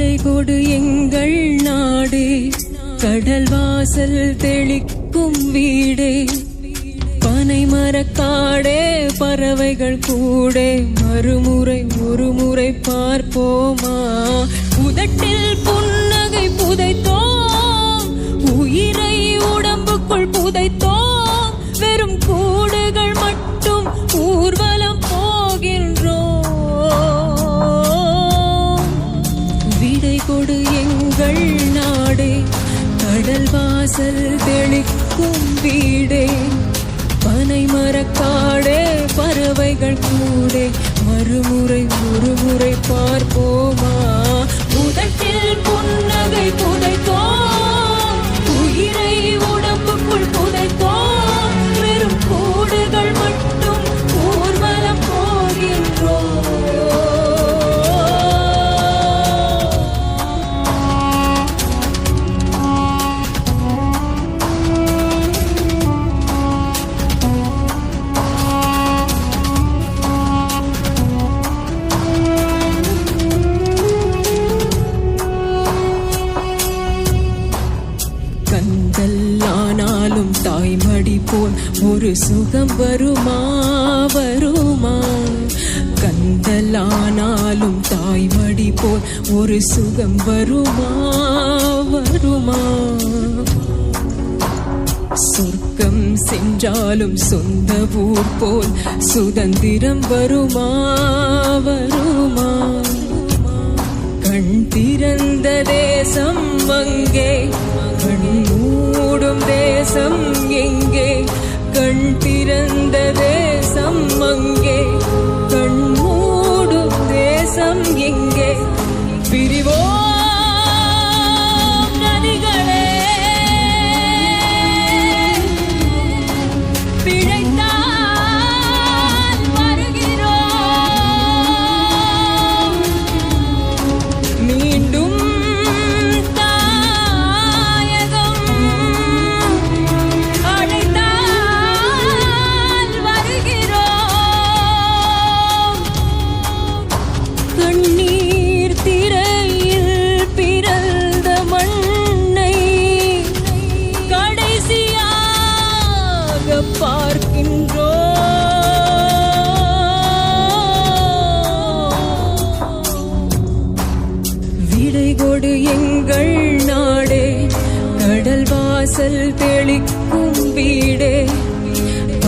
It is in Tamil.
விடை கொடு எங்கள் நாடு, கடல் வாசல் தெளிக்கும் வீடே, பனை மரக்காடே, பறவைகள் கூடே, மறுமுறை ஒரு முறை பார்ப்போமா? உதட்டில் புன்னகை புதைத்தோம், உயிரை உடம்புக்குள் புதைத்தோம், வெறும் கூடுகள் மட்டும் ஊர்வலம் போகின்றோம். விடை கொடு எங்கள் நாடே, கடல் வாசல் தெளிக்கும் வீடே, பனை மரக்காடே, பறவைகள் கூடே, மறுமுறை ஒரு முறை பார்ப்போமா? உதட்டில் புன்னகை புதைத்தோம், உயிரை உடம்புக்குள் புதைத்தோம், வெறும் கூடுகள் மட்டும் ஊர்வலம் போகின்றோம். கந்தல்லானாலும் தாய்மடி போல் ஒரு சுகம் வருமா வருமா? கந்தல்லானாலும் தாய்மடி போல் ஒரு சுகம் வருமா வருமா? சொர்க்கம் சென்றாலும் சொந்த ஊர் போல் சுதந்திரம் வருமா வருமா? கண் திறந்த தேசம் அங்கே, கண் மூடும் தேசம் எங்கே? கண் திறந்த தேசம் அங்கே, கண் மூடும் தேசம் எங்கே? பிரிவோம் நதிகளே, பிழைத்தால் வருகிறோம், மீண்டும் விடை கொடு எங்கள் நாடே, கடல் வாசல் தெளிக்கும் வீடே,